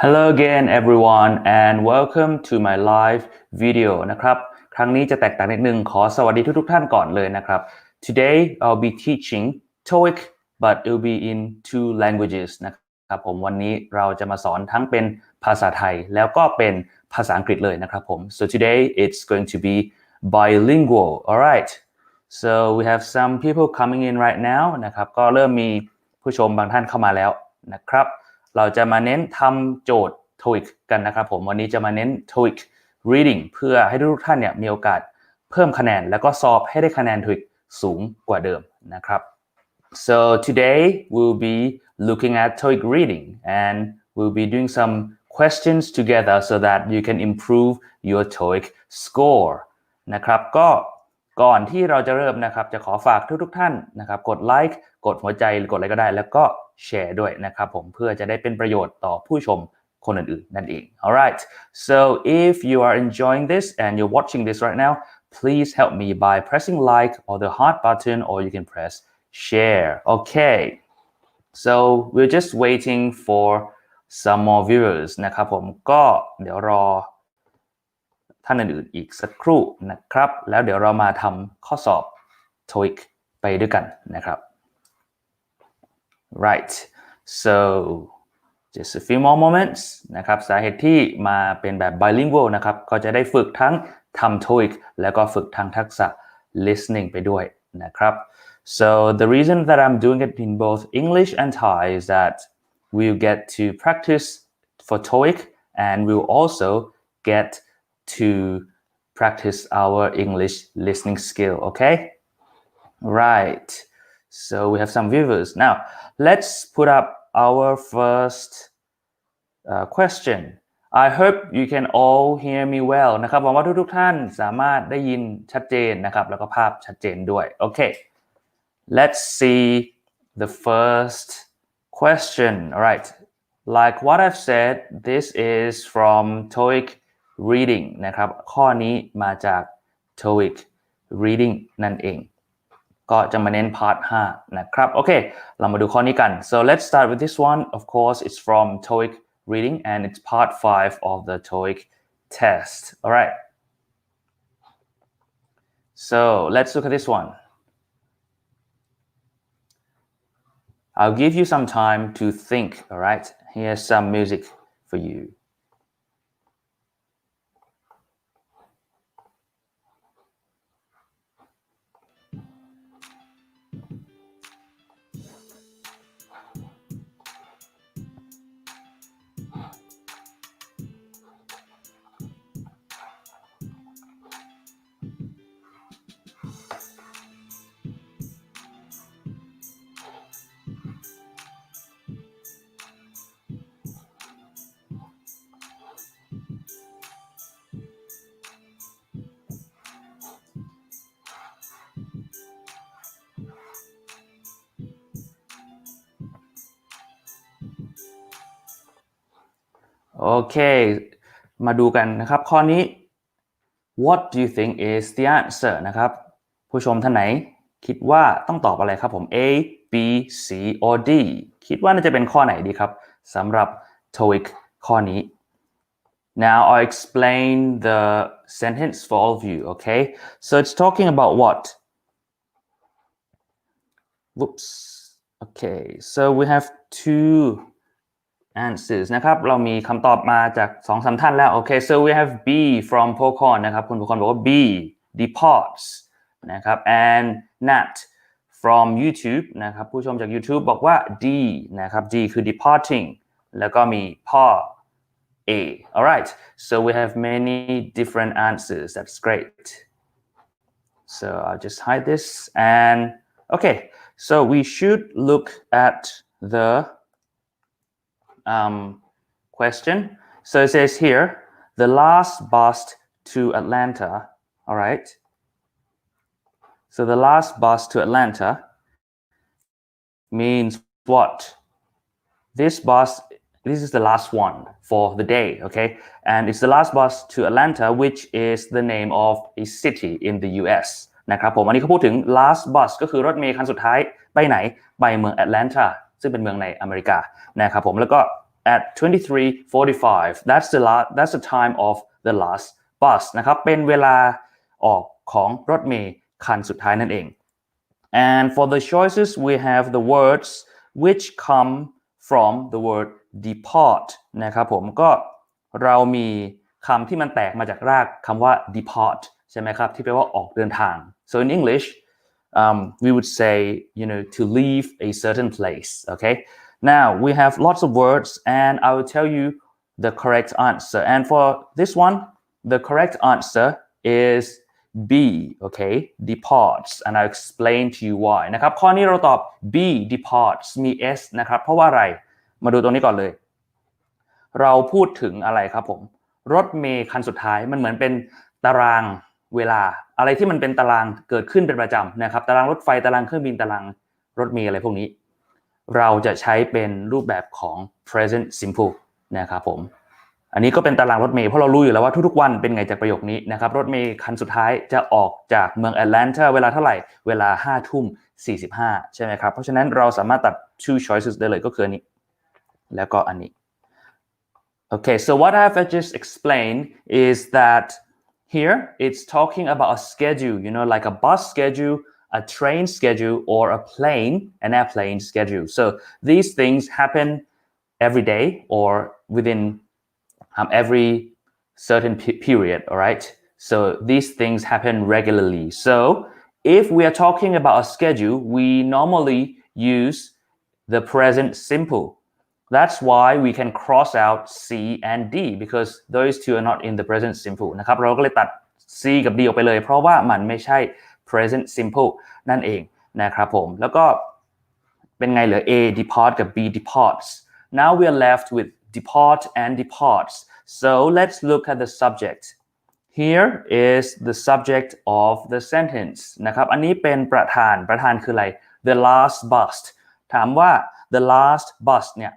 Hello again everyone and welcome to my live video นะครับครั้งนี้จะแตกต่างนิดนึงขอสวัสดีทุกท่านก่อนเลยนะครับ Today I'll be teaching TOEIC but it will be in two languages นะครับผมวันนี้เราจะมาสอนทั้งเป็นภาษาไทยแล้วก็เป็นภาษาอังกฤษเลยนะครับผม So today it's going to be bilingual alright so we have some people coming in right now นะครับก็เริ่มมีผู้ชมบางท่านเข้ามาแล้วนะครับเราจะมาเน้นทำโจทย์ TOEIC กันนะครับผมวันนี้จะมาเน้น TOEIC reading เพื่อให้ทุกท่านเนี่ยมีโอกาสเพิ่มคะแนนแล้วก็สอบให้ได้คะแนน TOEIC สูงกว่าเดิมนะครับ so today we'll be looking at TOEIC reading and we'll be doing some questions together so that you can improve your TOEIC score นะครับก็ก่อนที่เราจะเริ่มนะครับจะขอฝากทุกท่านนะครับกดไลค์กดหัวใจหรือกดอะไรก็ได้แล้วก็แชร์ด้วยนะครับผมเพื่อจะได้เป็นประโยชน์ต่อผู้ชมคนอื่นๆนั่นเอง alright so if you are enjoying this and you're watching this right now please help me by pressing like or the heart button or you can press share okay so we're just waiting for some more viewers นะครับผมก็เดี๋ยวรอท่านอื่นๆอีกสักครู่นะครับแล้วเดี๋ยวเรามาทำข้อสอบ TOEIC ไปด้วยกันนะครับ right so just a few more moments นะครับสาเหตุที่มาเป็นแบบ bilingual นะครับก็จะได้ฝึกทั้งทำ TOEIC แล้วก็ฝึกทางทักษะ listening ไปด้วยนะครับ so the reason that I'm doing it in both English and Thai is that we'll get to practice for TOEIC and we'll also get to practice our English listening skill okay right so we have some viewers now let's put up our first question I hope you can all hear me well นะครับหวังว่าทุกท่านสามารถได้ยินชัดเจนนะครับแล้วก็ภาพชัดเจนด้วย okay let's see the first question alright like what I've said this is from TOEIC reading นะครับข้อนี้มาจาก TOEIC reading นั่นเองก็จะมาเน้น part 5นะครับโอเคเรามาดูข้อนี้กัน so let's start with this one of course it's from TOEIC reading and it's part 5 of the TOEIC test alright so let's look at this one I'll give you some time to think alright here's some music for youโอเคมาดูกันนะครับข้อนี้ What do you think is the answer นะครับผู้ชมท่านไหนคิดว่าต้องตอบอะไรครับผม A B C or D คิดว่าน่าจะเป็นข้อไหนดีครับสำหรับ TOEIC ข้อนี้ Now I'll explain the sentence for all of you okay so it's talking about what whoops okay so we have two answers นะครับเรามีคำตอบมาจาก 2-3 ท่านแล้ว okay so we have B from Pokon นะครับคุณPokonบอกว่า B departs นะครับ and Nat from YouTube นะครับผู้ชมจาก YouTube บอกว่า D นะครับ D คือ departing แล้วก็มีพ่อ A alright so we have many different answers that's great so I'll just hide this and okay so we should look at the question so it says here the last bus to Atlanta all right so the last bus to Atlanta means what this is the last one for the day okay and it's the last bus to Atlanta which is the name of a city in the US นะครับผมอันนี้เขาพูดถึง last bus ก็คือรถเมล์คันสุดท้ายไปไหนไปเมือง Atlanta ซึ่งเป็นเมืองในอเมริกานะครับผมแล้วก็ at 23:45 that's the time of the last bus นะครับเป็นเวลาออกของรถเมล์คันสุดท้ายนั่นเอง and for the choices we have the words which come from the word depart นะครับผมก็เรามีคำที่มันแตกมาจากรากคำว่า depart ใช่ไหมครับที่แปลว่าออกเดินทาง so in English we would say to leave a certain place okay now we have lots of words and I will tell you the correct answer and for this one the correct answer is B okay departs and I'll explain to you why นะครับข้อนี้เราตอบ B departs มี S นะครับเพราะว่าอะไรมาดูตรงนี้ก่อนเลยเราพูดถึงอะไรครับผมรถเมล์คันสุดท้ายมันเหมือนเป็นตารางเวลาอะไรที่มันเป็นตารางเกิดขึ้นเป็นประจำนะครับตารางรถไฟตารางเครื่องบินตารางรถเมล์อะไรพวกนี้เราจะใช้เป็นรูปแบบของ present simple นะครับผมอันนี้ก็เป็นตารางรถเมล์เพราะเรารู้อยู่แล้วว่าทุกๆวันเป็นไงจากประโยคนี้นะครับรถเมล์คันสุดท้ายจะออกจากเมืองแอตแลนตาเวลาเท่าไหร่เวลา 5:45 ใช่ไหมครับเพราะฉะนั้นเราสามารถตัด two choices ได้เลยก็คืออันนี้แล้วก็อันนี้ Okay, so what I've just explained is that here it's talking about a schedule, like a bus schedule, a train schedule, or an airplane schedule. So these things happen every day or within every certain period, all right? So these things happen regularly. So if we are talking about a schedule, we normally use the present simple.That's why we can cross out C and D because those two are not in the present simple นะครับเราก็เลยตัด C กับ D ออกไปเลยเพราะว่ามันไม่ใช่ present simple นั่นเองนะครับผมแล้วก็เป็นไงเหลือ A depart กับ B departs now we are left with depart and departs so let's look at the subject here is the subject of the sentence นะครับอันนี้เป็นประธานคืออะไร the last bus ถามว่า the last bus เนี่ย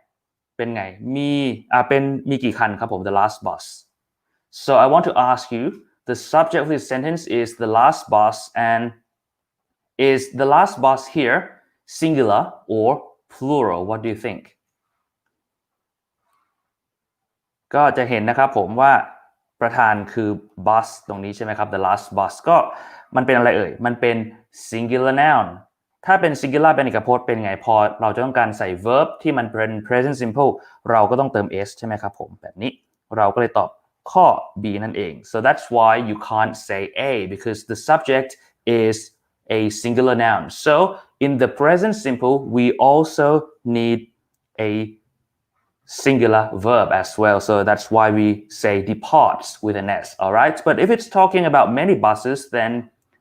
เป็นไงมีกี่คันครับผม the last bus so I want to ask you the subject of this sentence is the last bus and is the last bus here singular or plural what do you think ก็จะเห็นนะครับผมว่าประธานคือ bus ตรงนี้ใช่ไหมครับ the last bus ก็มันเป็นอะไรเอ่ยมันเป็น singular nounถ้าเป็น singular เป็นเอกพจน์เป็นไงพอเราจะต้องการใส่ verb ที่มันเป็น present simple เราก็ต้องเติม s ใช่ไหมครับผมแบบนี้เราก็เลยตอบข้อ B นั่นเอง so that's why you can't say A because the subject is a singular noun so in the present simple we also need a singular verb as well so that's why we say departs with an s alright but if it's talking about many buses then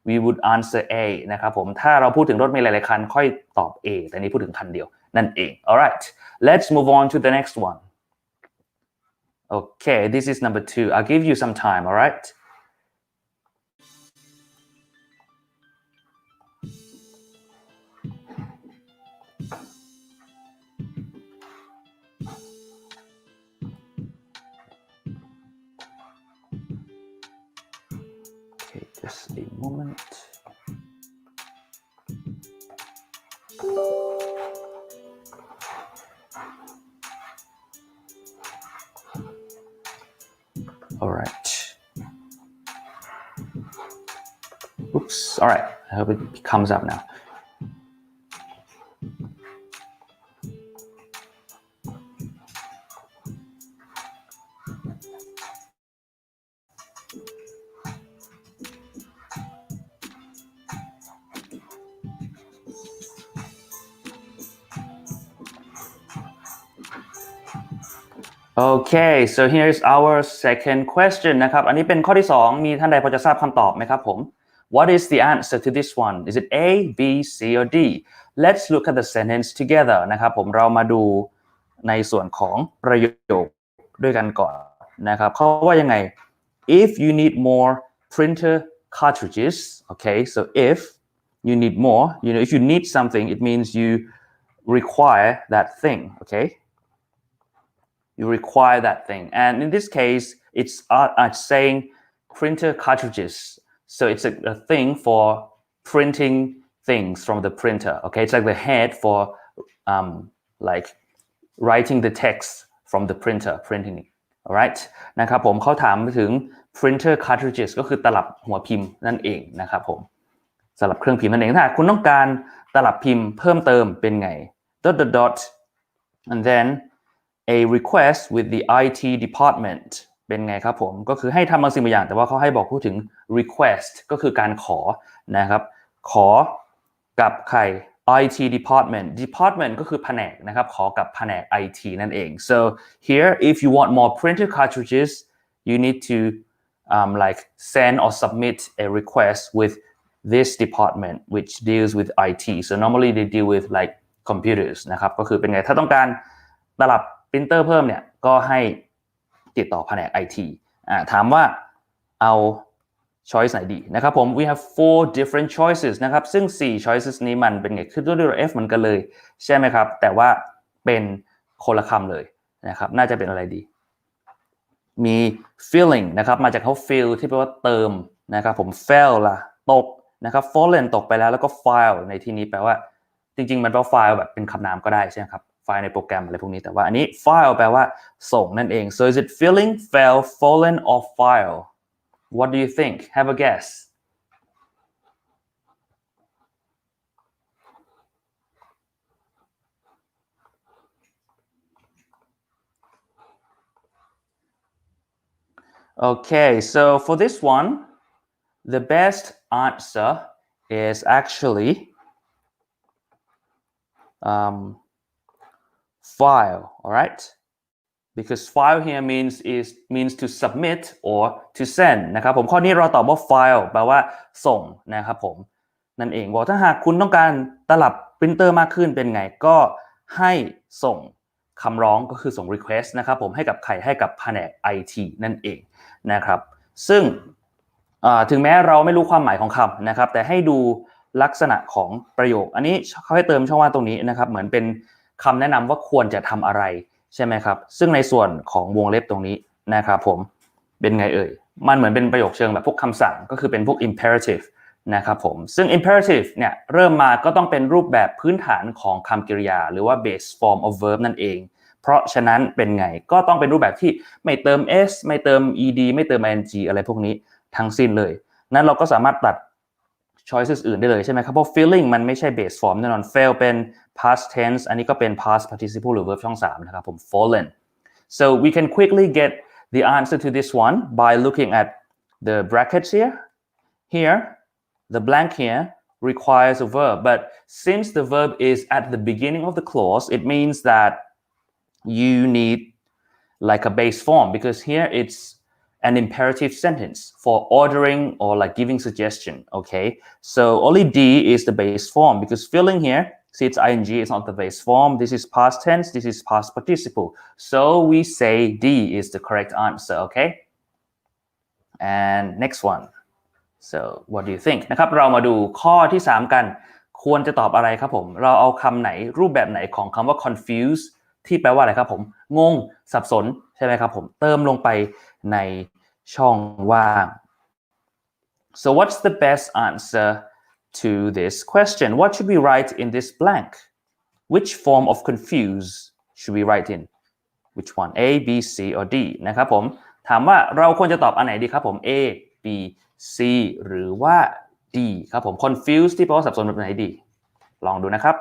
we would answer A นะครับผมถ้าเราพูดถึงรถเมล์หลายๆคันค่อยตอบ A แต่นี้พูดถึงคันเดียวนั่นเอง alright let's move on to the next one okay this is number 2 I'll give you some time alright okay just a moment all right oops all right I hope it comes up now Okay so here's our second question นะครับอันนี้เป็นข้อที่2มีท่านใดพอจะทราบคำตอบไหมครับผม What is the answer to this one is it A B C or D let's look at the sentence together นะครับผมเรามาดูในส่วนของประโยคด้วยกันก่อนนะครับเขาว่ายังไง if you need more printer cartridges okay so if you need more if you need something it means you require that thing okay you require that thing and in this case it's saying printer cartridges so it's a thing for printing things from the printer okay it's like the head for like writing the text from the printer printing alright นะครับผมเขาถามถึง printer cartridges ก็คือตลับหัวพิมพ์นั่นเองนะครับผมสำหรับเครื่องพิมพ์นั่นเองถ้าคุณต้องการตลับพิมพ์เพิ่มเติมเป็นไง and then a request with the IT department เป็นไงครับผมก็คือให้ทำบางสิ่งบางอย่างแต่ว่าเขาให้บอกพูดถึง request ก็คือการขอนะครับขอกับใคร IT department ก็คือแผนกนะครับขอกับแผนก IT นั่นเอง so here if you want more printer cartridges you need to like send or submit a request with this department which deals with IT so normally they deal with like computers นะครับก็คือเป็นไงถ้าต้องการตลับปรินเตอร์เพิ่มเนี่ยก็ให้ติดต่อแผนก IT ถามว่าเอา choice ไหนดีนะครับผม we have 4 different choices นะครับซึ่ง4 choices นี้มันเป็นไงคือด้วย F เหมือนกันเลยใช่ไหมครับแต่ว่าเป็นคนละคำเลยนะครับน่าจะเป็นอะไรดีมี filling นะครับมาจากเขา fill ที่แปลว่าเติมนะครับผม fell ล่ะตกนะครับ fallen ตกไปแล้วก็ file ในที่นี้แปลว่าจริงๆมันแปลว่า file แบบเป็นคำนามก็ได้ใช่ไหมครับไฟล์ในโปรแกรมอะไรพวกนี้แต่ว่าอันนี้ file แปลว่าส่งนั่นเอง so is it filling fell fallen or file what do you think have a guess okay so for this one the best answer is actually file alright because file here means to submit or to send นะครับผมข้อนี้เราตอบว่า file แปลว่าส่งนะครับผมนั่นเองบอกถ้าหากคุณต้องการตลับปรินเตอร์มากขึ้นเป็นไงก็ให้ส่งคำร้องก็คือส่ง request นะครับผมให้กับใครให้กับแผนก IT นั่นเองนะครับซึ่งถึงแม้เราไม่รู้ความหมายของคำนะครับแต่ให้ดูลักษณะของประโยคอันนี้เขาให้เติมช่องว่างตรงนี้นะครับเหมือนเป็นคำแนะนำว่าควรจะทำอะไรใช่ไหมครับซึ่งในส่วนของวงเล็บตรงนี้นะครับผมเป็นไงเอ่ยมันเหมือนเป็นประโยคเชิงแบบพวกคำสั่งก็คือเป็นพวก imperative นะครับผมซึ่ง imperative เนี่ยเริ่มมาก็ต้องเป็นรูปแบบพื้นฐานของคำกริยาหรือว่า base form of verb นั่นเองเพราะฉะนั้นเป็นไงก็ต้องเป็นรูปแบบที่ไม่เติม s ไม่เติม ed ไม่เติม ing อะไรพวกนี้ทั้งสิ้นเลยนั้นเราก็สามารถตัด choices อื่นได้เลยใช่ไหมครับเพราะ feeling มันไม่ใช่ base form แน่นอน fail เป็น past tense อันนี้ก็เป็น past participle หรือ verb ช่อง3นะครับผม fallen so we can quickly get the answer to this one by looking at the brackets here the blank here requires a verb but since the verb is at the beginning of the clause it means that you need like a base form because here it's an imperative sentence for ordering or like giving suggestion okay so only D is the base form because filling here see it's ing is not the base form this is past tense this is past participle so we say D is the correct answer okay and next one so what do you think นะครับเรามาดูข้อที่3กันควรจะตอบอะไรครับผมเราเอาคำไหนรูปแบบไหนของคำว่า confuse ที่แปลว่าอะไรครับผมงงสับสนใช่ไหมครับผมเติมลงไปในช่องว่าง so what's the best answer to this question what should we write in this blank which form of confuse should we write in which one A B C or D นะครับผมถามว่าเราควรจะตอบอันไหนดีครับผม A B C หรือว่า D ครับผม confuse ที่แปลว่าสับสนแบบไหนดีลองดูนะครับ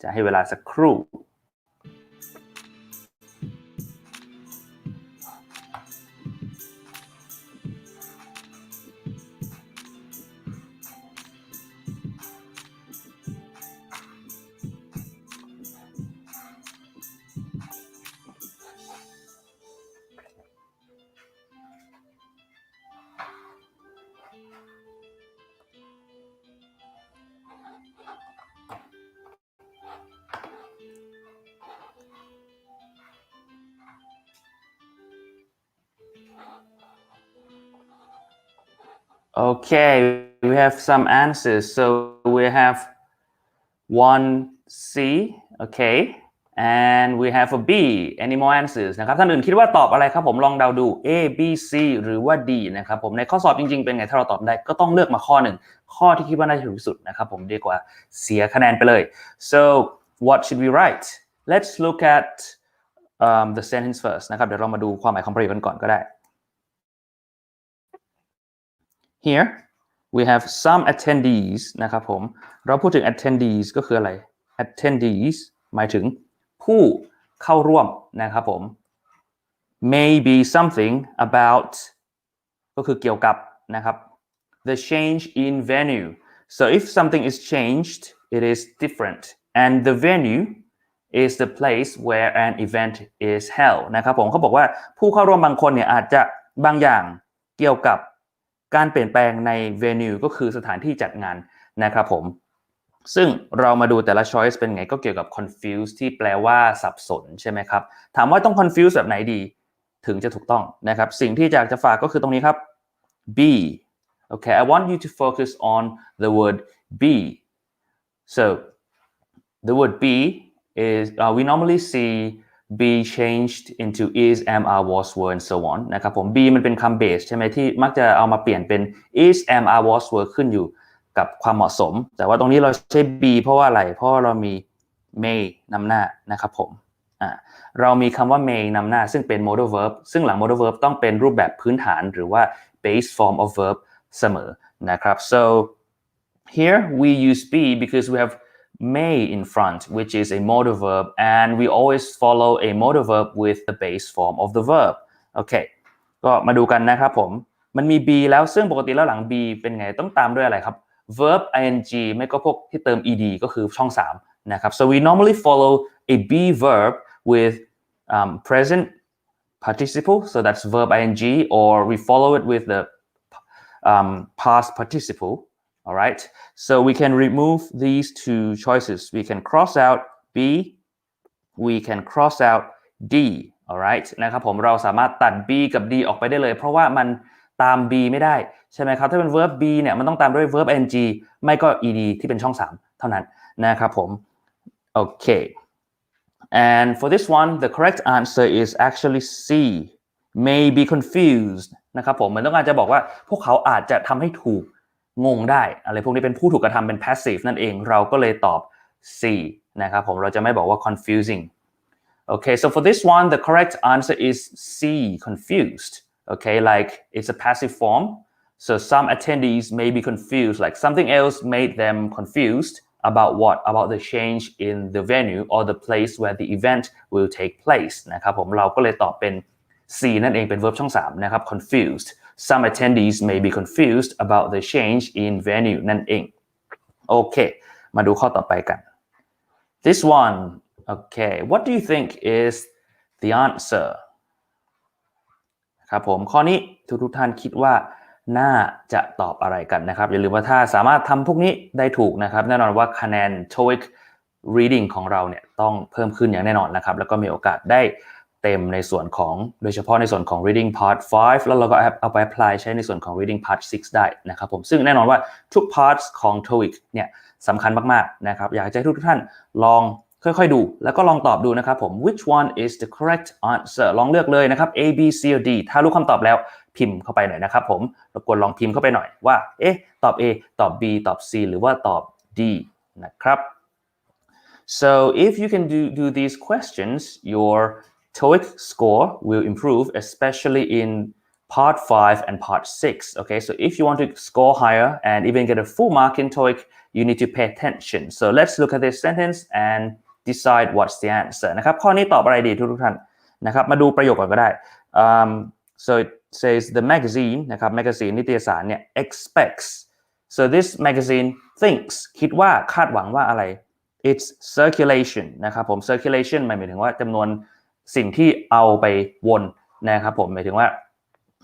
จะให้เวลาสักครู่Okay, we have some answers. So we have 1C, okay, and we have a B. Any more answers นะครับท่านอื่นคิดว่าตอบอะไรครับผมลองเดาดู A B C หรือว่า D นะครับผมในข้อสอบจริงๆเป็นไงถ้าเราตอบได้ก็ต้องเลือกมาข้อหนึ่งข้อที่คิดว่าน่าจะถูกที่สุดนะครับผมดีกว่าเสียคะแนนไปเลย So what should we write? Let's look at the sentence first นะครับเดี๋ยวเรามาดูความหมายของประโยคกันก่อนก็ได้ Here we have some attendees นะครับผมเราพูดถึง attendees ก็คืออะไร attendees หมายถึงผู้เข้าร่วมนะครับผม may be something about ก็คือเกี่ยวกับนะครับ the change in venue so if something is changed it is different and the venue is the place where an event is held นะครับผมเขาบอกว่าผู้เข้าร่วมบางคนเนี่ยอาจจะบางอย่างเกี่ยวกับการเปลี่ยนแปลงใน venue ก็คือสถานที่จัดงานนะครับผมซึ่งเรามาดูแต่ละ choice เป็นไงก็เกี่ยวกับ confuse ที่แปลว่าสับสนใช่ไหมครับถามว่าต้อง confuse แบบไหนดีถึงจะถูกต้องนะครับสิ่งที่อยากจะฝากก็คือตรงนี้ครับ be okay I want you to focus on the word be so the word be is we normally see be changed into is am are was were and so on นะครับผม be มันเป็นคำ base ใช่ไหมที่มักจะเอามาเปลี่ยนเป็น is am are was were ขึ้นอยู่กับความเหมาะสมแต่ว่าตรงนี้เราใช้ be เพราะว่าอะไรเพราะเรามี may นำหน้านะครับผมเรามีคำว่า may นำหน้าซึ่งเป็น modal verb ซึ่งหลัง modal verb ต้องเป็นรูปแบบพื้นฐานหรือว่า base form of verb เสมอนะครับ so here we use be because we have may in front which is a modal verb and we always follow a modal verb with the base form of the verb โอเคก็มาดูกันนะครับผมมันมี be แล้วซึ่งปกติแล้วหลัง be เป็นไงต้องตามด้วยอะไรครับ verb ing ไม่ก็พวกที่เติม ed ก็คือช่อง3นะครับ so we normally follow a be verb with present participle so that's verb ing or we follow it with the past participle alright so we can remove these two choices we can cross out be we can cross out d alright นะครับผมเราสามารถตัด b กับ d ออกไปได้เลยเพราะว่ามันตาม b ไม่ได้ใช่ไหมครับถ้าเป็น verb be เนี่ยมันต้องตามด้วย verb ing ไม่ก็ ed ที่เป็นช่อง3เท่านั้นนะครับผมโอเคAnd for this one, the correct answer is actually C. May be confused นะครับผมมันต้องการจะบอกว่าพวกเขาอาจจะทำให้ถูกงงได้อะไรพวกนี้เป็นผู้ถูกกระทำเป็น passive นั่นเองเราก็เลยตอบ C นะครับผมเราจะไม่บอกว่า confusing. Okay, so for this one, the correct answer is C, confused. Okay, like it's a passive form. So some attendees may be confused, like something else made them confused.about what? About the change in the venue or the place where the event will take place นะครับผมเราก็เลยตอบเป็น C นั่นเองเป็น verb ช่อง3นะครับ confused some attendees may be confused about the change in venue นั่นเองโอเคมาดูข้อต่อไปกัน this one okay what do you think is the answer ครับผมข้อนี้ทุกท่านคิดว่าน่าจะตอบอะไรกันนะครับอย่าลืมว่าถ้าสามารถทำพวกนี้ได้ถูกนะครับแน่นอนว่าคะแนน TOEIC reading ของเราเนี่ยต้องเพิ่มขึ้นอย่างแน่นอนนะครับแล้วก็มีโอกาสได้เต็มในส่วนของโดยเฉพาะในส่วนของ reading part 5แล้วเราก็เอาไป apply ใช้ในส่วนของ reading part 6ได้นะครับผมซึ่งแน่นอนว่าทุก parts ของ TOEIC เนี่ยสำคัญมากๆนะครับอยากให้ทุกท่านลองค่อยๆดูแล้วก็ลองตอบดูนะครับผม which one is the correct answer ลองเลือกเลยนะครับ A B C or D ถ้ารู้คำตอบแล้วพิมพ์เข้าไปหน่อยนะครับผมรบกวนลองพิมพ์เข้าไปหน่อยว่าตอบ A ตอบ B ตอบ C หรือว่าตอบ D นะครับ so if you can do these questions your TOEIC score will improve especially in part 5 and part 6 okay so if you want to score higher and even get a full mark in TOEIC you need to pay attention so let's look at this sentence and decide what's the answer นะครับข้อนี้ตอบอะไรดีทุกท่านนะครับมาดูประโยคก่อนก็ได้ so it says the magazine นะครับ magazine นิตยสารเนี่ย expects so this magazine thinks คิดว่าคาดหวังว่าอะไร it's circulation นะครับผม circulationหมายถึงว่าจำนวนสิ่งที่เอาไปวนนะครับผมหมายถึงว่า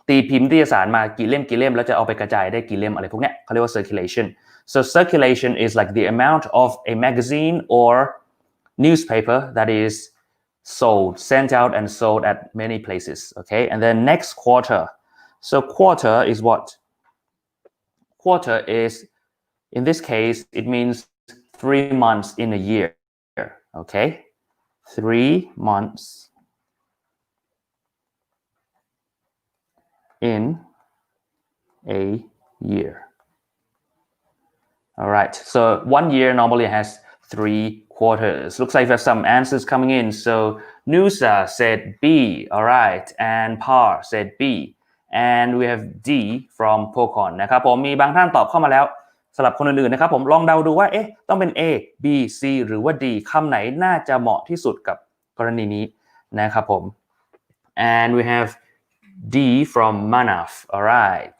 ตีพิมพ์นิตยสารมากี่เล่มแล้วจะเอาไปกระจายได้กี่เล่มอะไรพวกเนี้ยเขาเรียกว่า circulation so circulation is like the amount of a magazine or newspaper that is sold sent out and sold at many places okay and then next quarter so quarter is what quarter is in this case it means 3 months in a year okay 3 months in a year all right so 1 year normally has 3 quarters looks like we have some answers coming in so Nusa said B alright and Par said B and we have D from Pokon นะครับผมมีบางท่านตอบเข้ามาแล้วสำหรับคนอื่นๆนะครับผมลองเดาดูว่าต้องเป็น A B C หรือว่า D คำไหนน่าจะเหมาะที่สุดกับกรณีนี้นะครับผม and we have D from Manaf alright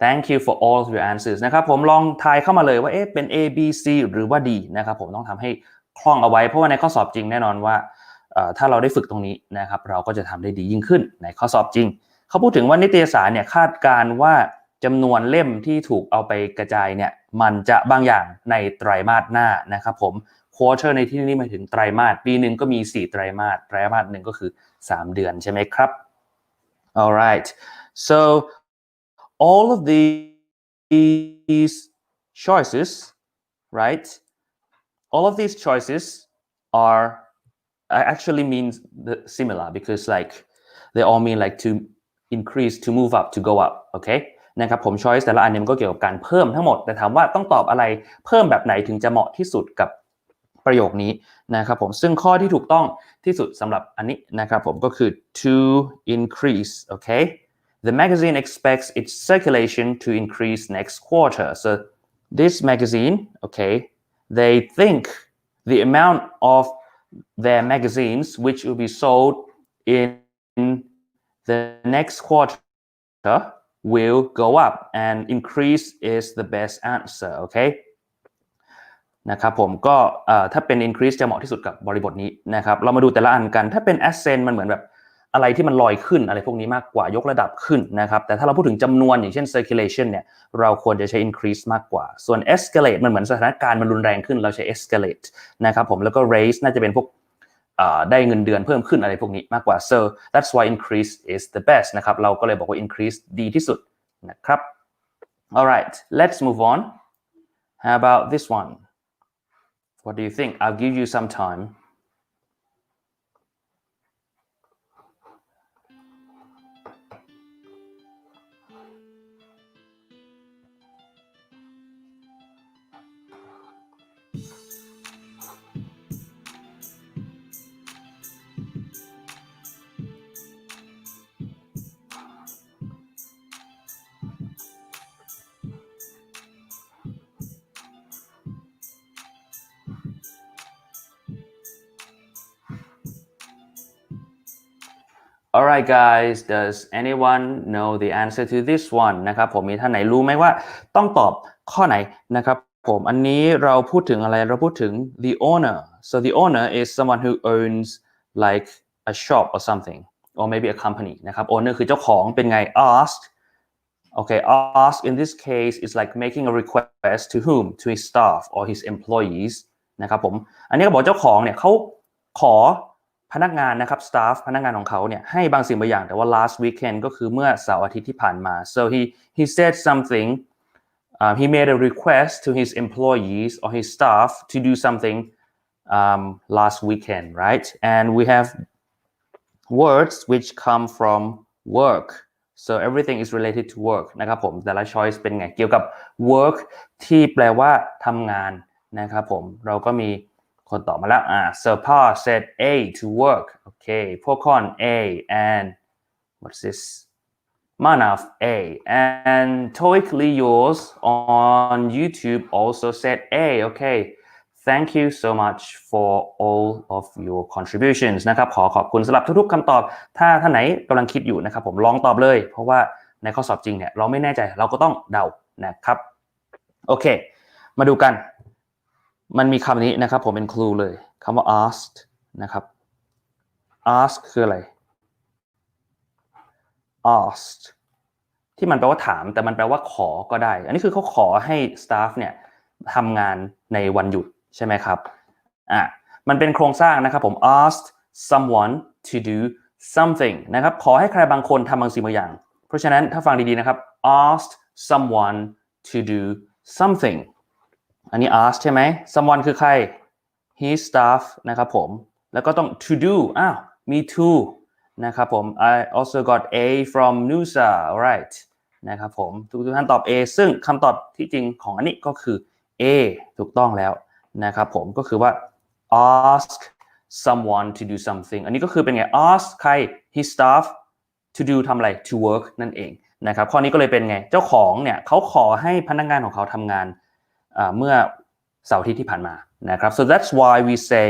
Thank you for all of your answers นะครับผมลองทายเข้ามาเลยว่าเป็น A B C หรือว่า D นะครับผมต้องทำให้คล่องเอาไว้เพราะว่าในข้อสอบจริงแน่นอนว่าถ้าเราได้ฝึกตรงนี้นะครับเราก็จะทำได้ดียิ่งขึ้นในข้อสอบจริงเขาพูดถึงว่านิตยสารเนี่ยคาดการณ์ว่าจำนวนเล่มที่ถูกเอาไปกระจายเนี่ยมันจะบางอย่างในไตรมาสหน้านะครับผม quarter ในที่นี้หมายถึงไตรมาสปีหนึ่งก็มี4ไตรมาสหนึ่งก็คือ3เดือนใช่ไหมครับ alright so all of these choices right all of these choices are actually means similar because like they all mean like to increase to move up to go up okay นะครับผม choice แต่ละอันนี้มันก็เกี่ยวกับการเพิ่มทั้งหมดแต่ถามว่าต้องตอบอะไรเพิ่มแบบไหนถึงจะเหมาะที่สุดกับประโยคนี้นะครับผมซึ่งข้อที่ถูกต้องที่สุดสำหรับอันนี้นะครับผมก็คือ to increase okay The magazine expects its circulation to increase next quarter. So this magazine, okay, they think the amount of their magazines which will be sold in the next quarter will go up and increase is the best answer, okay? นะครับผมก็ถ้าเป็น increase จะเหมาะที่สุดกับบริบทนี้นะครับเรามาดูแต่ละอันกันถ้าเป็น ascent มันเหมือนแบบอะไรที่มันลอยขึ้นอะไรพวกนี้มากกว่ายกระดับขึ้นนะครับแต่ถ้าเราพูดถึงจำนวนอย่างเช่น circulation เนี่ยเราควรจะใช้ increase มากกว่าส่วน escalate มันเหมือนสถานการณ์มันรุนแรงขึ้นเราใช้ escalate นะครับผมแล้วก็ raise น่าจะเป็นพวกได้เงินเดือนเพิ่มขึ้นอะไรพวกนี้มากกว่า so that's why increase is the best นะครับเราก็เลยบอกว่า increase ดีที่สุดนะครับ alright let's move on how about this one what do you think I'll give you some time Alright guys does anyone know the answer to this one นะครับผมมีท่านไหนรู้ไหมว่าต้องตอบข้อไหนนะครับผมอันนี้เราพูดถึงอะไรเราพูดถึง the owner so the owner is someone who owns like a shop or something or maybe a company นะครับ owner คือเจ้าของเป็นไง ask okay ask in this case is like making a request to whom to his staff or his employees นะครับผมอันนี้ก็บอกเจ้าของเนี่ยเขาขอพนักงานนะครับ staff พนักงานของเขาเนี่ยให้บางสิ่งบางอย่างแต่ว่า last weekend ก็คือเมื่อเสาร์อาทิตย์ที่ผ่านมา so he said something he made a request to his employees or his staff to do something last weekend right and we have words which come from work so everything is related to work นะครับผมแต่ละ choice เป็นไงเกี่ยวกับ work ที่แปลว่าทำงานนะครับผมเราก็มีคนตอบมาแล้วso Paul said A to work okay พวกคน A and what's this Manaf A and TOEIC yours on YouTube also said A okay thank you so much for all of your contributions นะครับขอบคุณสำหรับทุกๆคำตอบถ้าท่านไหนกำลังคิดอยู่นะครับผมลองตอบเลยเพราะว่าในข้อสอบจริงเนี่ยเราไม่แน่ใจเราก็ต้องเดานะครับโอเคมาดูกันมันมีคำนี้นะครับผมเป็นครูเลยคำว่า asked นะครับ ask คืออะไร asked ที่มันแปลว่าถามแต่มันแปลว่าขอก็ได้อันนี้คือเขาขอให้ staff เนี่ยทำงานในวันหยุดใช่ไหมครับมันเป็นโครงสร้างนะครับผม asked someone to do something นะครับขอให้ใครบางคนทำบางสิ่งบางอย่างเพราะฉะนั้นถ้าฟังดีๆนะครับ asked someone to do somethingอันนี้ ask ใช่ไหม someone คือใคร his staff นะครับผมแล้วก็ต้อง to doมี to นะครับผม I also got A from Nusa alright นะครับผมทุกท่านตอบ A ซึ่งคำตอบที่จริงของอันนี้ก็คือ A ถูกต้องแล้วนะครับผมก็คือว่า ask someone to do something อันนี้ก็คือเป็นไง ask ใคร his staff to do ทำอะไร to work นั่นเองนะครับข้อนี้ก็เลยเป็นไงเจ้าของเนี่ยเขาขอให้พนักงานของเขาทำงานเมื่อเสาร์อาทิตย์ที่ผ่านมานะครับ so that's why we say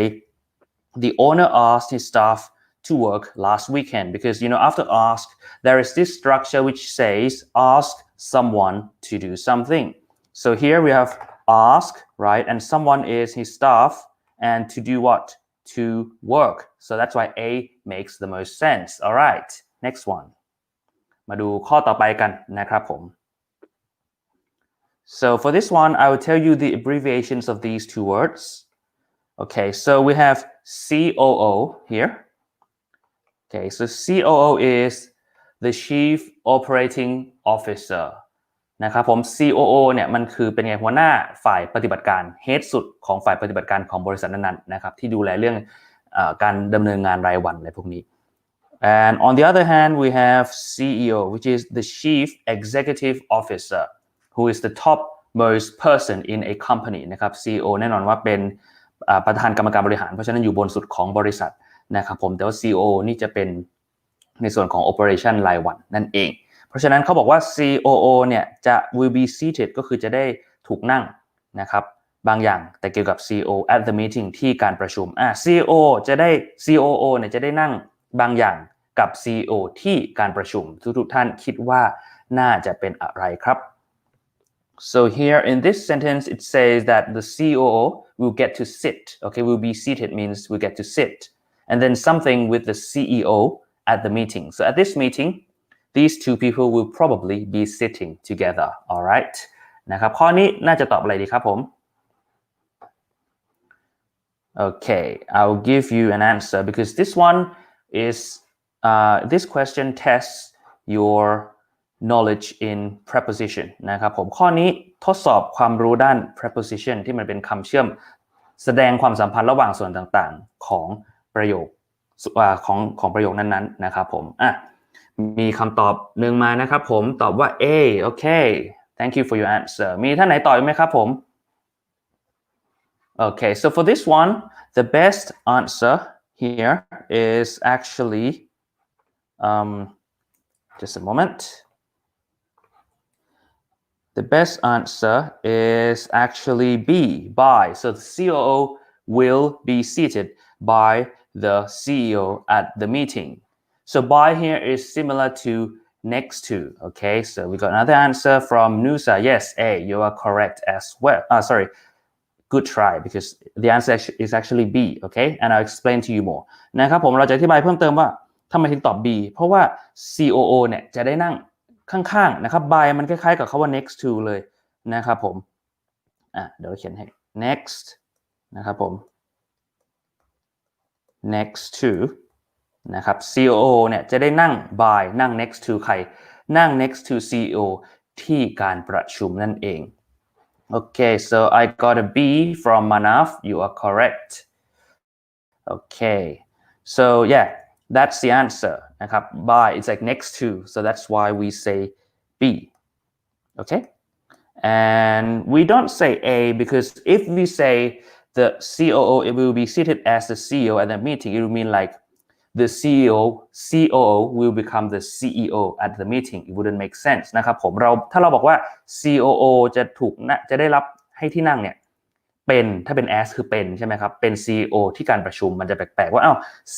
the owner asked his staff to work last weekend because after ask there is this structure which says ask someone to do something so here we have ask right and someone is his staff and to do what to work so that's why A makes the most sense alright next one มาดูข้อต่อไปกันนะครับผม so for this one I will tell you the abbreviations of these two words okay so we have COO here okay so COO is the Chief Operating Officer นะครับผม COO เนี่ยมันคือเป็นไงหัวหน้าฝ่ายปฏิบัติการ head สุดของฝ่ายปฏิบัติการของบริษัทนั้นๆนะครับที่ดูแลเรื่องการดำเนินงานรายวันอะไรพวกนี้ and on the other hand we have CEO which is the Chief Executive Officer who is the topmost person in a company นะครับ CEO แน่นอนว่าเป็นประธานกรรมการบริหารเพราะฉะนั้นอยู่บนสุดของบริษัทนะครับผมแต่ว่า CEO นี่จะเป็นในส่วนของ operation รายวันนั่นเองเพราะฉะนั้นเขาบอกว่า COO เนี่ยจะ will be seated ก็คือจะได้ถูกนั่งนะครับบางอย่างแต่เกี่ยวกับ CEO at the meeting ที่การประชุมCOO จะได้ COO เนี่ยจะได้นั่งบางอย่างกับ CEO ที่การประชุมทุกท่านคิดว่าน่าจะเป็นอะไรครับ so here in this sentence it says that the COO will get to sit okay will be seated means we get to sit and then something with the CEO at the meeting so at this meeting these two people will probably be sitting together alright นะครับข้อนี้น่าจะตอบอะไรดีครับผม okay I'll give you an answer because this one is this question tests your knowledge in preposition นะครับผมข้อนี้ทดสอบความรู้ด้าน preposition ที่มันเป็นคำเชื่อมแสดงความสัมพันธ์ระหว่างส่วนต่างๆของประโยคของประโยคนั้นๆนะครับผมมีคำตอบหนึ่งมานะครับผมตอบว่า A okay thank you for your answer มีท่านไหนตอบไหมครับผม okay so for this one the best answer here is actually just a moment the best answer is actually B by so the COO will be seated by the CEO at the meeting so by here is similar to next to okay so we got another answer from Nusa yes A you are correct as well sorry good try because the answer is actually B okay and I'll explain to you more นะครับผมเราจะอธิบายเพิ่มเติมว่าทำไมถึงตอบ B เพราะว่า COO เนี่ยจะได้นั่งข้างๆนะครับ by มันคล้ายๆกับคำว่า next to เลยนะครับผมเดี๋ยวเขียนให้ next นะครับผม next to นะครับ COO เนี่ยจะได้นั่ง by นั่ง next to ใครนั่ง next to CEO ที่การประชุมนั่นเอง okay so I got a B from Manaf you are correct okay so yeah that's the answer นะครับ by it's like next to so that's why we say B okay and we don't say A because if we say the COO it will be seated as the CEO at the meeting it will mean like the COO will become the CEO at the meeting it wouldn't make sense นะครับผมถ้าเราบอกว่า COO จะได้รับให้ที่นั่งเนี่ยเป็นถ้าเป็น as คือเป็นใช่ไหมครับเป็น CEO ที่การประชุมมันจะแปลกๆว่า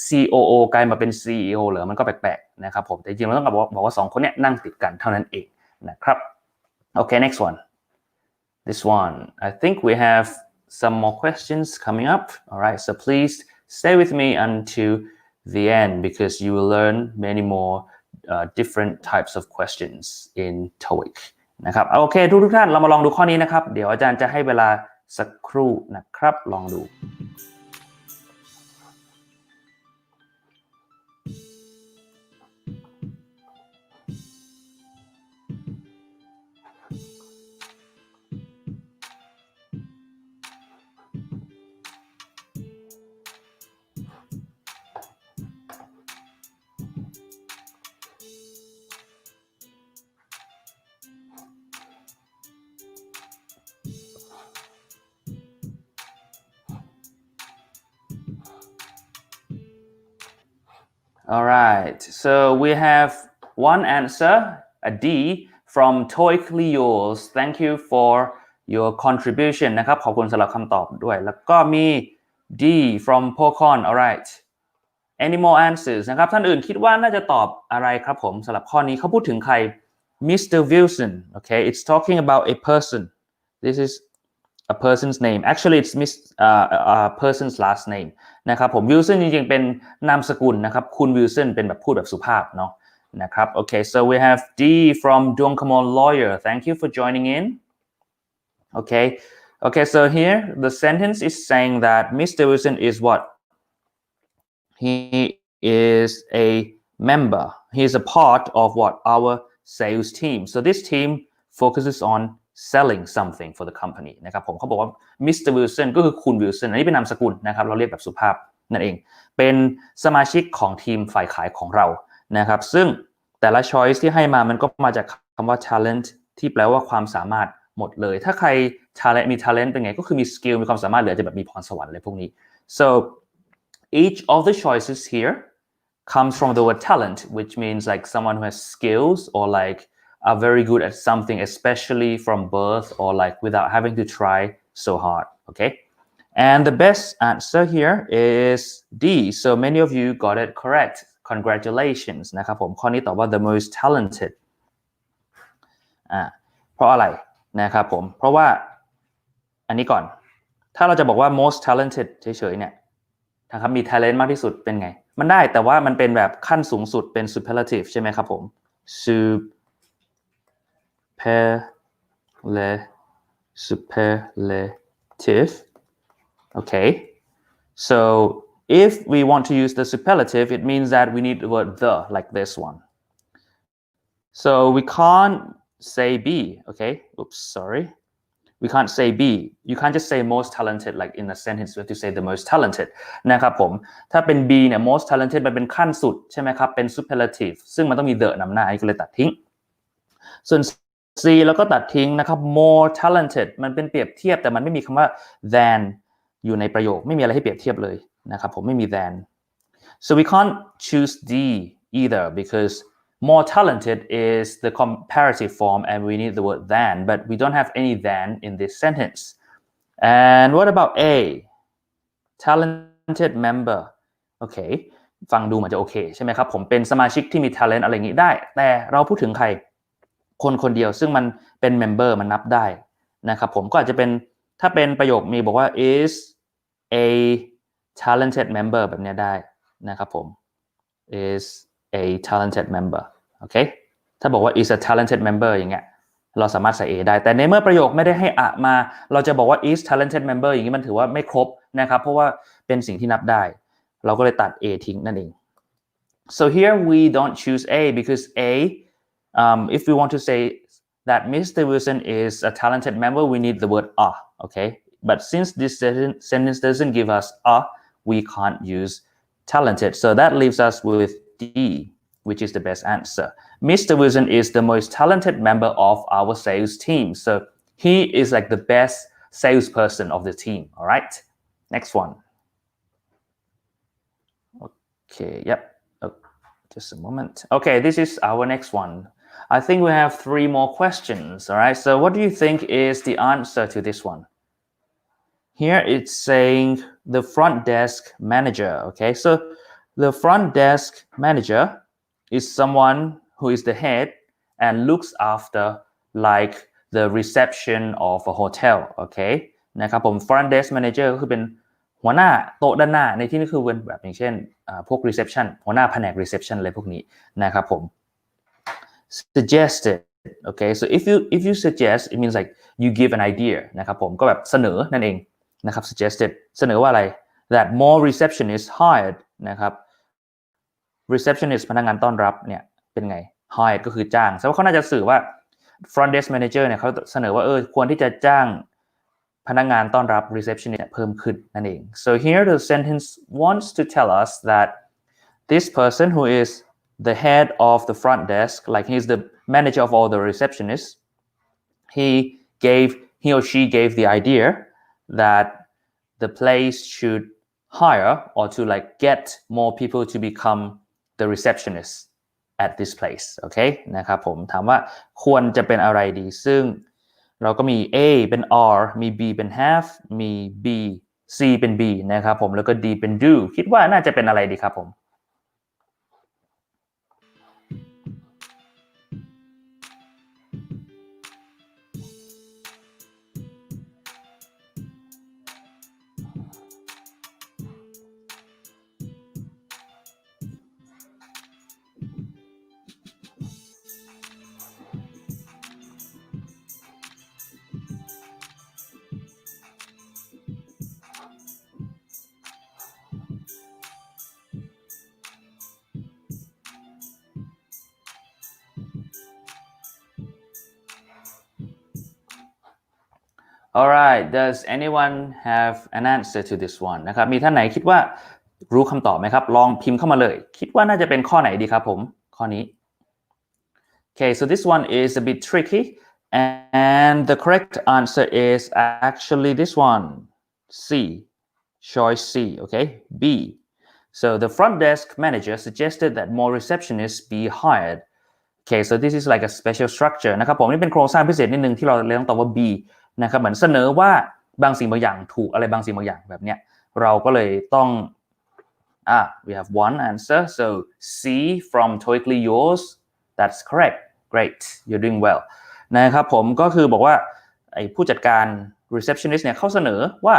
COO กลายมาเป็น CEO เหรอมันก็แปลกๆนะครับผมแต่จริงๆเราต้องบอกว่า2คนเนี่ยนั่งติดกันเท่านั้นเองนะครับ okay next one this one I think we have some more questions coming up alright so please stay with me until the end because you will learn many more different types of questions in TOEIC นะครับโอเคทุกท่านเรามาลองดูข้อนี้นะครับเดี๋ยวอาจารย์จะให้เวลาสักครู่นะครับลองดู All right, so we have one answer, a D from TOEIC yours. Thank you for your contribution นะครับขอบคุณสำหรับคำตอบด้วยแล้วก็มี D from Pocon. All right, any more answers นะครับท่านอื่นคิดว่าน่าจะตอบอะไรครับผมสำหรับข้อนี้เขาพูดถึงใคร Mr. Wilson. Okay, it's talking about a person. This is a person's name. Actually, it's a person's last name. นะครับผม Wilson จริงๆเป็นนามสกุลนะครับคุณ Wilson เป็นแบบพูดแบบสุภาพเนาะนะครับ Okay, so we have D from Dongkamon Lawyer. Thank you for joining in. Okay, so here the sentence is saying that Mr. Wilson is what? He is a member. He is a part of what? Our sales team. So this team focuses on selling something for the company นะครับผมเขาบอกว่า Mr. Wilson ก็คือคุณ Wilson อันนี้เป็นนามสกุลนะครับเราเรียกแบบสุภาพนั่นเองเป็นสมาชิกของทีมฝ่ายขายของเรานะครับซึ่งแต่ละ choice ที่ให้มามันก็มาจากคำว่า talent ที่แปลว่าความสามารถหมดเลยถ้าใคร talent มี talent เป็นไงก็คือมี skill มีความสามารถหรือจะแบบมีพรสวรรค์อะไรพวกนี้ so each of the choices here comes from the word talent which means like someone who has skills or like are very good at something especially from birth or like without having to try so hard. Okay, and the best answer here is D. So many of you got it correct. Congratulations นะครับผมข้อนี้ตอบว่า the most talented เพราะอะไรนะครับผมเพราะว่าอันนี้ก่อนถ้าเราจะบอกว่า most talented เฉยๆเนี่ยนะครับมี talent มากที่สุดเป็นไงมันได้แต่ว่ามันเป็นแบบขั้นสูงสุดเป็น superlative ใช่ไหมครับผม superlative. Okay, so if we want to use the superlative, it means that we need the word the, like this one. So we can't say B, okay? Oops, sorry. We can't say B. You can't just say most talented, like in a sentence, you have to say the most talented นะครับผมถ้าเป็น B เนี่ย most talented มันเป็นขั้นสุดใช่ไหมครับเป็น superlative ซึ่งมันต้องมี the นำหน้าก็เลยตัดทิ้งส่วน C แล้วก็ตัดทิ้งนะครับ more talented มันเป็นเปรียบเทียบแต่มันไม่มีคำว่า than อยู่ในประโยคไม่มีอะไรให้เปรียบเทียบเลยนะครับผมไม่มี than so we can't choose D either because more talented is the comparative form and we need the word than but we don't have any than in this sentence and what about A talented member okay ฟังดูเหมือนจะโอเคใช่ไหมครับผมเป็นสมาชิกที่มี talent อะไรอย่างนี้ได้แต่เราพูดถึงใครคนเดียวซึ่งมันเป็น member มันนับได้นะครับผมก็อาจจะเป็นถ้าเป็นประโยคมีบอกว่า is a talented member แบบนี้ได้นะครับผม is a talented member โอเคถ้าบอกว่า is a talented member อย่างเงี้ยเราสามารถใส่ a ได้แต่ในเมื่อประโยคไม่ได้ให้อะมาเราจะบอกว่า is talented member อย่างนี้มันถือว่าไม่ครบนะครับเพราะว่าเป็นสิ่งที่นับได้เราก็เลยตัด a ทิ้งนั่นเอง so here we don't choose a because a if we want to say that Mr. Wilson is a talented member, we need the word a, okay? But since this sentence doesn't give us a, we can't use talented. So that leaves us with D, which is the best answer. Mr. Wilson is the most talented member of our sales team. So he is like the best salesperson of the team, all right? Next one. Okay, yep. Oh, just a moment. Okay, this is our next one.I think we have 3 more questions, all right? So what do you think is the answer to this one? Here it's saying the front desk manager, okay? So the front desk manager is someone who is the head and looks after like the reception of a hotel, okay? นะครับผม front desk manager ก็คือเป็นหัวหน้าโต๊ะด้านหน้าในที่นี้คือเป็นแบบอย่างเช่นพวก reception หัวหน้าแผนก reception อะไรพวกนี้นะครับผมsuggested okay so if you suggest it means like you give an idea นะครับผมก็แบบเสนอนั่นเองนะครับ suggested เสนอว่าอะไร that more receptionists hired นะครับ receptionist พนักงานต้อนรับเนี่ยเป็นไง hired ก็คือจ้างแสดงว่าเขาน่าจะสื่อว่า front desk manager เนี่ยเขาเสนอว่าควรที่จะจ้างพนักงานต้อนรับ receptionist เพิ่มขึ้นนั่นเอง so here the sentence wants to tell us that this person who is the head of the front desk, like he's the manager of all the receptionists, he or she gave the idea that the place should hire or to like get more people to become the receptionist at this place โอเคนะครับผมถามว่าควรจะเป็นอะไรดีซึ่งเราก็มี A เป็น are มี B เป็น have มี B C เป็น B นะครับผมแล้วก็ D เป็น do คิดว่าน่าจะเป็นอะไรดีครับผม Alright, does anyone have an answer to this one นะครับมีท่านไหนคิดว่ารู้คำตอบไหมครับลองพิมพ์เข้ามาเลยคิดว่าน่าจะเป็นข้อไหนดีครับผมข้อนี้ Okay, so this one is a bit tricky and the correct answer is actually this one C choice C okay B so the front desk manager suggested that more receptionists be hired Okay, so this is like a special structure นะครับผมนี่เป็นโครงสร้างพิเศษนิดนึงที่เราเลยต้องตอบว่า B นะครับเหมือนเสนอว่าบางสิ่งบางอย่างถูกอะไรบางสิ่งบางอย่างแบบเนี้ยเราก็เลยต้องwe have one answer so C from TOEIC yours that's correct great you're doing well นะครับผมก็คือบอกว่าไอ้ผู้จัดการ receptionist เนี่ยเขาเสนอว่า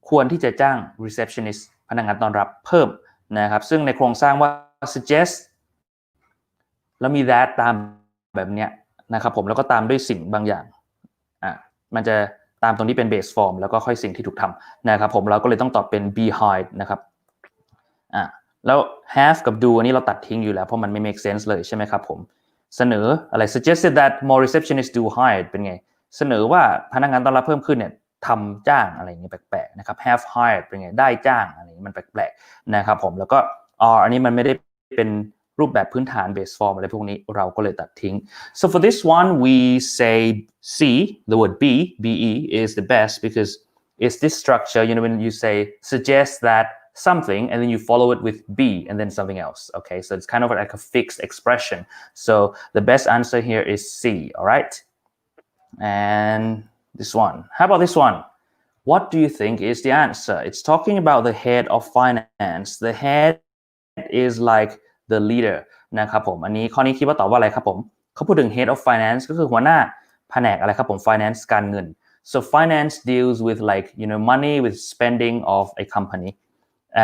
ควรที่จะจ้าง receptionist พนักงานต้อนรับเพิ่มนะครับซึ่งในโครงสร้างว่า suggestแล้วมี that ตามแบบเนี้ยนะครับผมแล้วก็ตามด้วยสิ่งบางอย่างมันจะตามตรงนี้เป็น base form แล้วก็ค่อยสิ่งที่ถูกทำนะครับผมเราก็เลยต้องตอบเป็น behind นะครับแล้ว have กับ do อันนี้เราตัดทิ้งอยู่แล้วเพราะมันไม่ make sense เลยใช่ไหมครับผมเสนออะไร suggested that more receptionists do hired เป็นไงเสนอว่าพนักงานต้อนรับเพิ่มขึ้นเนี่ยทำจ้างอะไรอย่างเงี้ยแปลกๆนะครับ have hired เป็นไงได้จ้างอะไรอย่างเงี้ยมันแปลกๆนะครับผมแล้วก็ are อันนี้มันไม่ได้เป็นรูปแบบพื้นฐาน base form อะไรพวกนี้เราก็เลยตัดทิ้ง so for this one we say C the word be is the best because it's this structure you know when you say suggest that something and then you follow it with be and then something else okay so it's kind of like a fixed expression so the best answer here is C all right and this one how about this one what do you think is the answer it's talking about the head of finance the head is like the leader นะครับผมอันนี้ข้อนี้คิดว่าตอบว่าอะไรครับผมเขาพูดถึง head of finance ก็คือหัวหน้าแผนกอะไรครับผม finance การเงิน so finance deals with like you know money with spending of a company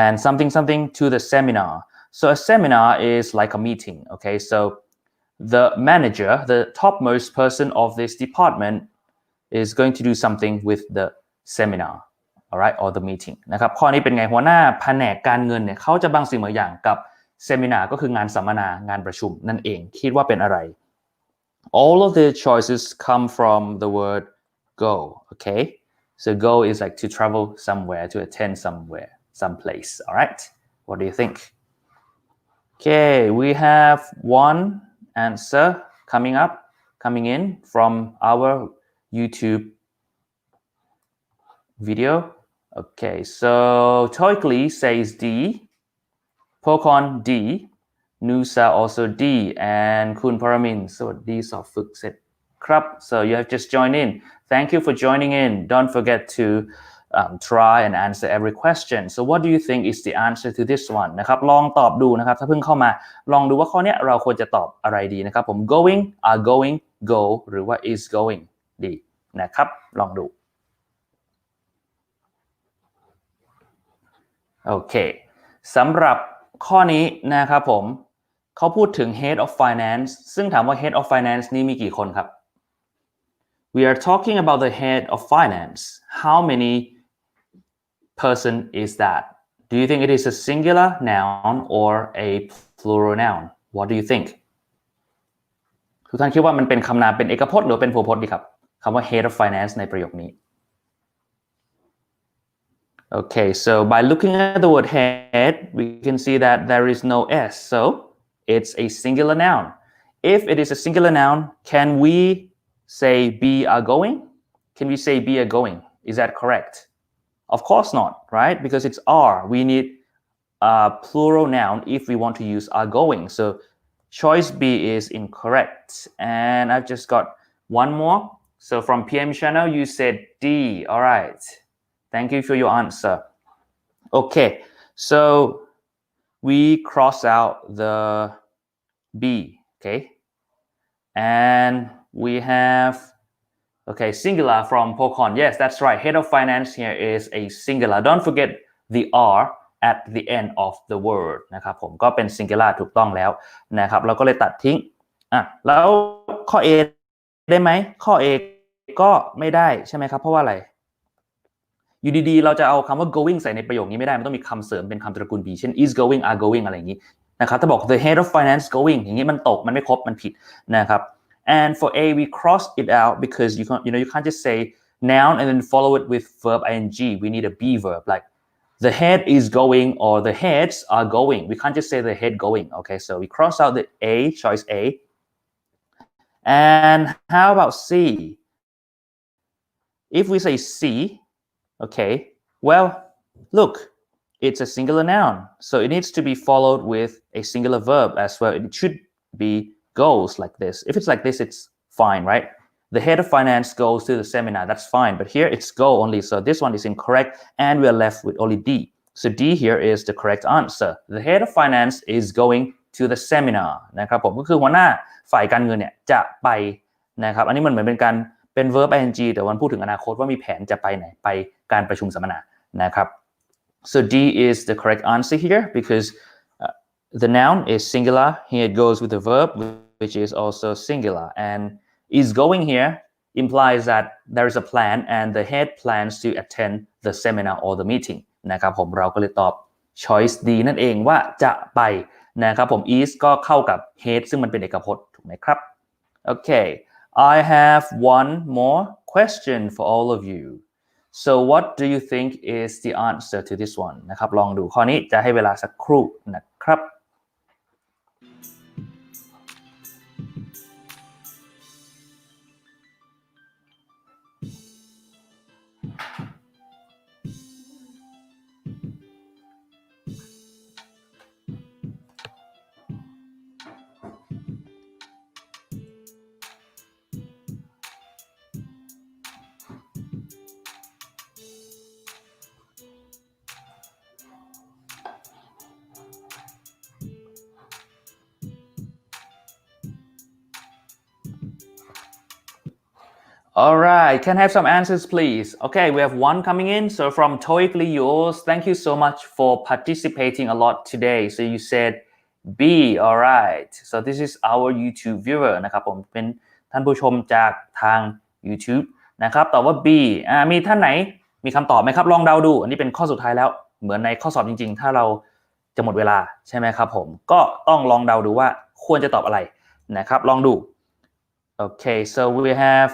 and something to the seminar so a seminar is like a meeting okay so the manager the topmost person of this department is going to do something with the seminar alright or the meeting นะครับข้อนี้เป็นไงหัวหน้าแผนกการเงินเนี่ยเขาจะบางสิ่งบางอย่างกับเซมินาก็คืองานสัมมนางานประชุมนั่นเองคิดว่าเป็นอะไร all of the choices come from the word go okay so go is like to travel somewhere to attend somewhere someplace all right what do you think okay we have one answer coming in from our YouTube video okay so TOEIC says D Pokon D Nusa also D and Kun Paramin สวัสดีสอบฝึกเสร็จครับ so you have just joined in thank you for joining in don't forget to try and answer every question so what do you think is the answer to this one นะครับลองตอบดูนะครับถ้าเพิ่งเข้ามาลองดูว่าข้อนี้เราควรจะตอบอะไรดีนะครับผม going are going go หรือว่า is going ดีนะครับลองดูโอเคสำหรับข้อนี้นะครับผมเขาพูดถึง head of finance ซึ่งถามว่า head of finance นี้มีกี่คนครับ we are talking about the head of finance how many person is that do you think it is a singular noun or a plural noun what do you think ทุกท่านคิดว่ามันเป็นคำนามเป็นเอกพจน์หรือเป็นพหูพจน์ดีครับคำว่า head of finance ในประโยคนี้Okay, so by looking at the word head, we can see that there is no S, so it's a singular noun. If it is a singular noun, can we say be are going? Can we say be are going? Is that correct? Of course not, right? Because it's are. We need plural noun if we want to use are going. So choice B is incorrect. And I've just got one more. So from PM channel, you said D. All right. Thank you for your answer. Okay. So we cross out the B. Okay. And we have, okay, singular from Pokon. Yes, that's right. Head of finance here is a singular. Don't forget the R at the end of the word นะครับผมก็เป็น singular ถูกต้องแล้วนะครับเราก็เลยตัดทิ้งแล้วข้อ A ได้ไหมข้อ A ก็ไม่ได้ใช่ไหมครับเพราะว่าอะไรอยู่ดีๆเราจะเอาคำว่า going ใส่ในประโยคนี้ไม่ได้มันต้องมีคำเสริมเป็นคำตระกูล B เช่น is going are going อะไรอย่างนี้นะครับถ้าบอก the head of finance going อย่างนี้มันตกมันไม่ครบมันผิดนะครับ and for A we cross it out because you can't just say noun and then follow it with verb ing we need a be verb like the head is going or the heads are going we can't just say the head going okay so we cross out the A choice A and how about C if we say C okay well look it's a singular noun so it needs to be followed with a singular verb as well it should be goes like this if it's like this it's fine right the head of finance goes to the seminar that's fine but here it's go only so this one is incorrect and we are left with only D so D here is the correct answer the head of finance is going to the seminar นะครับผมก็คือหัวหน้าฝ่ายการเงินเนี่ยจะไปนะครับอันนี้มันเหมือนเป็น verb ing แต่วันพูดถึงอนาคตว่ามีแผนจะไปไหนไปการประชุมสัมมนานะครับ so D is the correct answer here because the noun is singular here it goes with the verb which is also singular and is going here implies that there is a plan and the head plans to attend the seminar or the meeting นะครับผมเราก็เลยตอบ choice D นั่นเองว่าจะไปนะครับผม is ก็เข้ากับ head ซึ่งมันเป็นเอกพจน์ถูกไหมครับ okay I have one more question for all of you so what do you think is the answer to this one นะครับลองดูข้อนี้จะให้เวลาสักครู่นะครับ All right, can I have some answers, please? Okay, we have one coming in. So from TOEIC yours, thank you so much for participating a lot today. So you said B, all right. So this is our YouTube viewer นะครับผมเป็นท่านผู้ชมจากทาง YouTube นะครับตอบว่า B มีท่านไหนมีคำตอบไหมครับลองเดาดูอันนี้เป็นข้อสุดท้ายแล้วเหมือนในข้อสอบจริงๆถ้าเราจะหมดเวลาใช่ไหมครับผมก็ต้องลองเดาดูว่าควรจะตอบอะไรนะครับลองดูOkay, so we have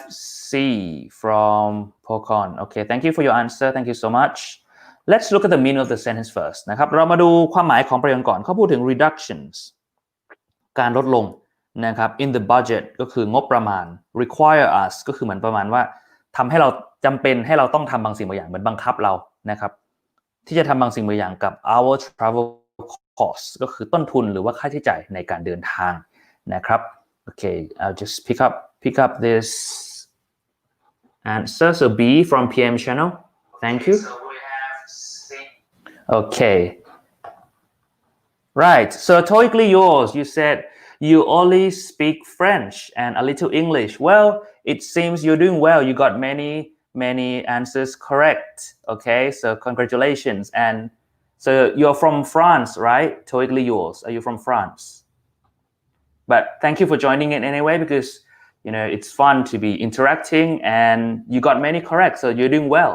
C from Pokon. Okay, thank you for your answer. Thank you so much. Let's look at the meaning of the sentence first นะครับเรามาดูความหมายของประโยคก่อนเขาพูดถึง reductions การลดลงนะครับ in the budget ก็คืองบประมาณ require us ก็คือเหมือนประมาณว่าทำให้เราจำเป็นให้เราต้องทำบางสิ่งบางอย่างเหมือนบังคับเรานะครับที่จะทำบางสิ่งบางอย่างกับ our travel costs ก็คือต้นทุนหรือว่าค่าใช้จ่ายในการเดินทางนะครับOkay, I'll just pick up this answer. So B from PM channel. Thank you. So we have C. Okay. Right. So TOEIC yours. You said you only speak French and a little English. Well, it seems you're doing well. You got many answers correct. Okay. So congratulations. And so you're from France, right? TOEIC yours. Are you from France?But thank you for joining in anyway because it's fun to be interacting and you got many correct so you're doing well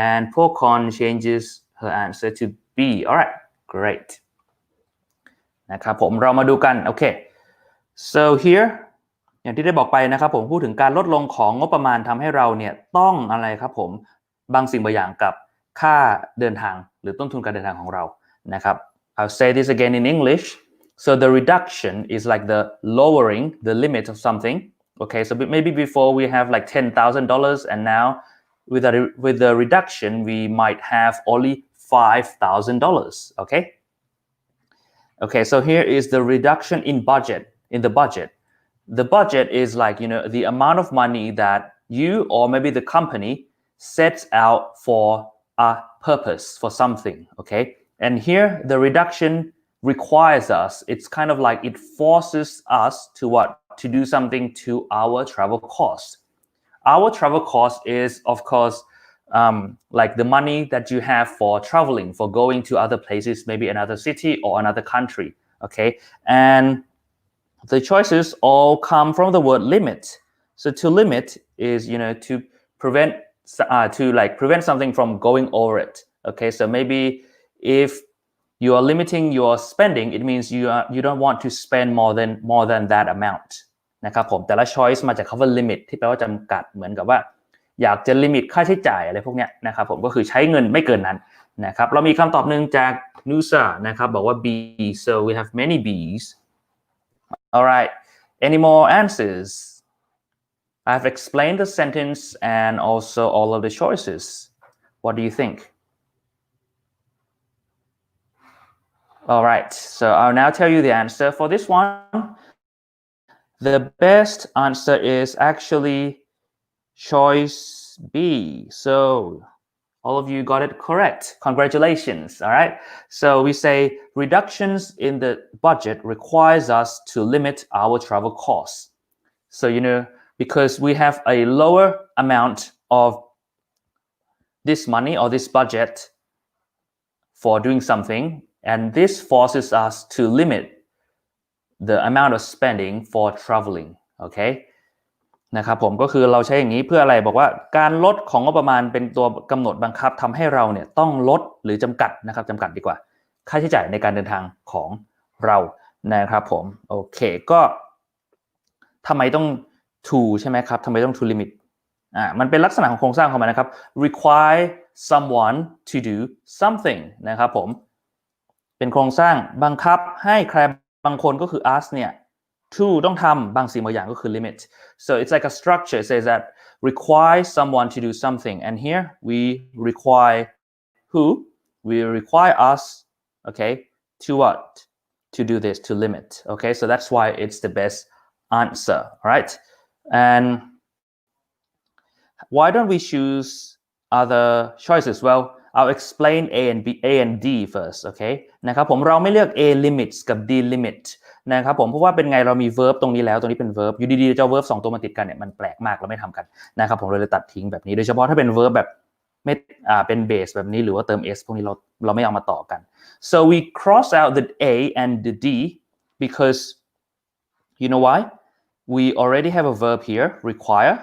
and Pokon changes her answer to B all right great นะครับผมเรามาดูกันโอเค so here อย่างที่ได้บอกไปนะครับผมพูดถึงการลดลงของงบประมาณทำให้เราเนี่ยต้องอะไรครับผมบางสิ่งบางอย่างกับค่าเดินทางหรือต้นทุนการเดินทางของเรานะครับ I'll say this again in English.So the reduction is like the lowering the limit of something. Okay, so maybe before we have like $10,000 and now with the reduction we might have only $5,000. Okay, so here is the reduction in the budget. The budget is like, the amount of money that you or maybe the company sets out for a purpose, for something, okay? And here the reduction requires us, it's kind of like it forces us to what? To do something to our travel cost. Our travel cost is, of course, like the money that you have for traveling, for going to other places, maybe another city or another country, okay? And the choices all come from the word limit. So to limit is, to prevent something from going over it. Okay, so maybe if you are limiting your spending, it means you don't want to spend more than that amount นะครับผมแต่ละ choice มาจากคำว่า limit ที่แปลว่าจำกัดเหมือนกับว่าอยากจะ limit ค่าใช้จ่ายอะไรพวกเนี้ยนะครับผมก็คือใช้เงินไม่เกินนั้นนะครับเรามีคำตอบหนึ่งจาก Nusa นะครับบอกว่า B so we have many B's. All right, any more answers? I've explained the sentence and also all of the choices. What do you think? All right, so I'll now tell you the answer for this one. The best answer is actually choice B. So all of you got it correct. Congratulations. All right. So we say reductions in the budget requires us to limit our travel costs. So, because we have a lower amount of this money or this budget for doing something, and this forces us to limit the amount of spending for traveling. Okay. นะครับผมก็คือเราใช้อย่างนี้เพื่ออะไรบอกว่าการลดของงบประมาณเป็นตัวกำหนดบังคับทำให้เราเนี่ยต้องลดหรือจำกัดนะครับจำกัดดีกว่าค่าใช้จ่ายในการเดินทางของเรานะครับผมโอเคก็ทำไมต้อง to ใช่ไหมครับทำไมต้อง to limit มันเป็นลักษณะของโครงสร้างของมันนะครับ require someone to do something นะครับผมเป็นโครงสร้างบังคับให้ใครบางคนก็คือ us เนี่ยto ต้องทำบางสิ่งบางอย่างก็คือ limit so it's like a structure it says that require someone to do something and here we require who we require us okay to what to do this to limit okay so that's why it's the best answer right and why don't we choose other choices well I'll explain A and D first okay นะครับผมเราไม่เลือก A limits กับ D limitนะครับผมเพราะว่าเป็นไงเรามี verb ตรงนี้แล้วตรงนี้เป็น verb อยู่ดีๆจะเอา verb 2ตัวมาติดกันเนี่ยมันแปลกมากเราไม่ทำกันนะครับผมเลยตัดทิ้งแบบนี้โดยเฉพาะถ้าเป็น verb แบบไม่เป็น base แบบนี้หรือว่าเติม s พวกนี้เราไม่เอามาต่อกัน so we cross out the A and the D because you know why we already have a verb here require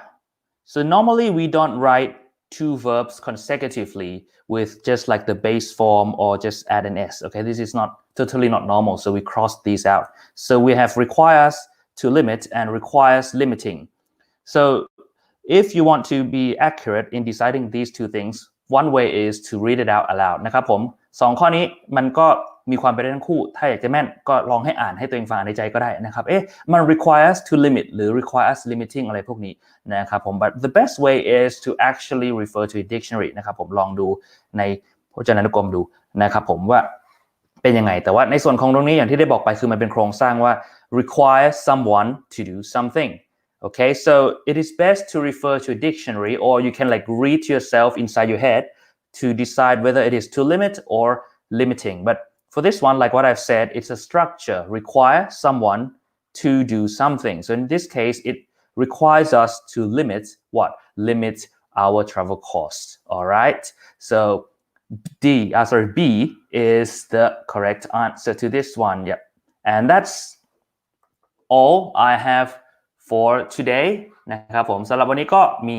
so normally we don't write two verbs consecutively with just like the base form or just add an s okay this is totally not normal so we cross these out so we have requires to limit and requires limiting so if you want to be accurate in deciding these two things one way is to read it out aloud นะครับผม2ข้อนี้มันก็มีความเป็นได้ทั้งคู่ถ้าอยากจะแม่นก็ลองให้อ่านให้ตัวเองฟังในใจก็ได้นะครับมัน requires to limit หรือ requires limiting อะไรพวกนี้นะครับผม but the best way is to actually refer to a dictionary นะครับผมลองดูในพจนานุกรมดูนะครับผมว่าเป็นยังไงแต่ว่าในส่วนของตรงนี้อย่างที่ได้บอกไปคือมันเป็นโครงสร้างว่า require someone to do something okay so it is best to refer to a dictionary or you can like read yourself inside your head to decide whether it is to limit or limiting but for this one like what I've said it's a structure require someone to do something so in this case it requires us to limit our travel costs all right so B is the correct answer to this one yep and that's all I have for today นะครับผมสำหรับวันนี้ก็มี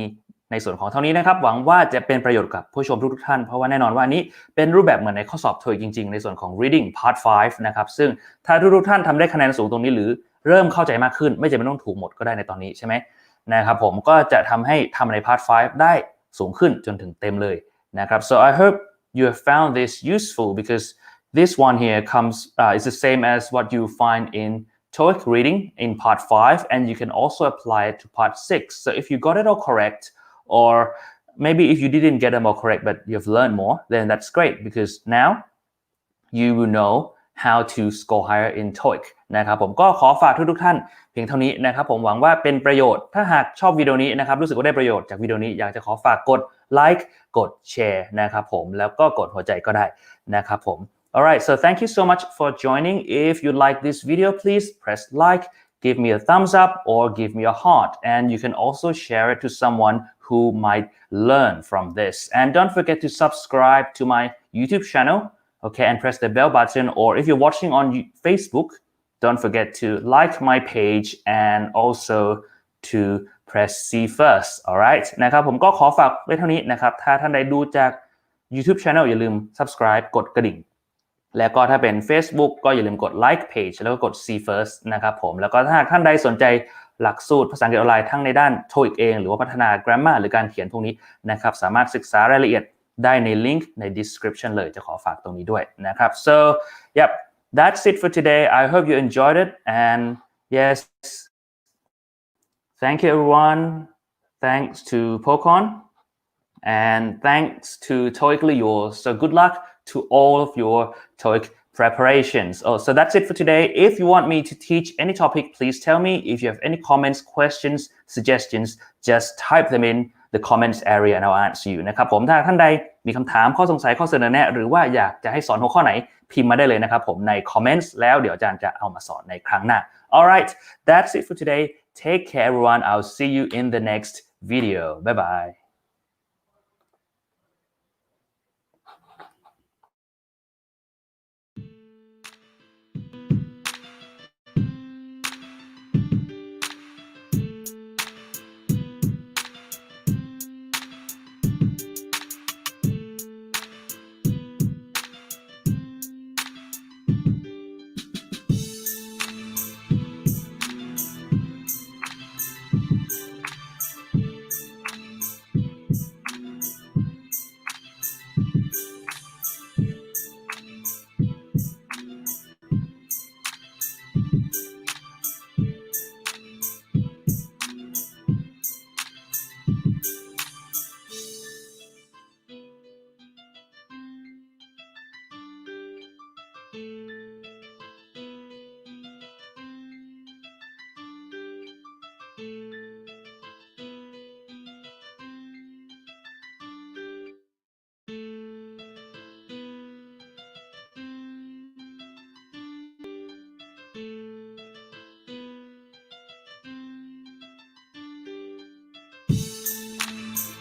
ในส่วนของเท่านี้นะครับหวังว่าจะเป็นประโยชน์กับผู้ชมทุกท่านเพราะว่าแน่นอนว่านี้เป็นรูปแบบเหมือนในข้อสอบ TOEIC จริงๆในส่วนของ reading part 5นะครับซึ่งถ้าทุกท่านทำได้คะแนนสูงตรงนี้หรือเริ่มเข้าใจมากขึ้นไม่จำเป็นต้องถูกหมดก็ได้ในตอนนี้ใช่ไหมนะครับผมก็จะทำให้ทำใน part 5ได้สูงขึ้นจนถึงเต็มเลยนะครับ so I hope you have found this useful because this one here comes is the same as what you find in TOEIC reading in part 5 and you can also apply it to part 6 so if you got it all correct or maybe if you didn't get them all correct but you've learned more then that's great because now you will know how to score higher in TOEIC นะครับผมก็ขอฝากทุกท่านเพียงเท่านี้นะครับผมหวังว่าเป็นประโยชน์ถ้าหากชอบวิดีโอนี้นะครับรู้สึกว่าได้ประโยชน์จากวิดีโอนี้อยากจะขอฝากกดไลค์กดแชร์นะครับผมแล้วก็กดหัวใจก็ได้นะครับผม Alright so thank you so much for joining if you like this video please press like give me a thumbs up or give me a heart and you can also share it to someone who might learn from this and don't forget to subscribe to my YouTube channel okay and press the bell button or if you're watching on Facebook don't forget to like my page and also to press see first alright นะครับผมก็ขอฝากไว้เท่านี้นะครับถ้าท่านใดดูจาก YouTube channel อย่าลืม subscribe กดกระดิ่งแล้วก็ถ้าเป็น Facebook ก็อย่าลืมกด like page แล้วก็กด see first นะครับผมแล้วก็ถ้าท่านใดสนใจหลักสูตรภาษาอังกฤษออนไลน์ทั้งในด้าน TOEIC เองหรือว่าพัฒนา grammar หรือการเขียนพวกนี้นะครับสามารถศึกษารายละเอียดได้ในลิงก์ใน description เลยจะขอฝากตรงนี้ด้วยนะครับ so yep that's it for today I hope you enjoyed it and yes thank you everyone thanks to Pokon and thanks to TOEICally yours so good luck to all of your TOEIC preparations. Oh, so that's it for today. If you want me to teach any topic, please tell me. If you have any comments, questions, suggestions, just type them in the comments area and I'll answer you นะครับผมถ้าท่านใดมีคำถามข้อสงสัยข้อเสนอแนะหรือว่าอยากจะให้สอนหัวข้อไหนพิมพ์มาได้เลยนะครับผมใน comments แล้วเดี๋ยวอาจารย์จะเอามาสอนในครั้งหน้า Alright, that's it for today. Take care everyone. I'll see you in the next video. Bye bye.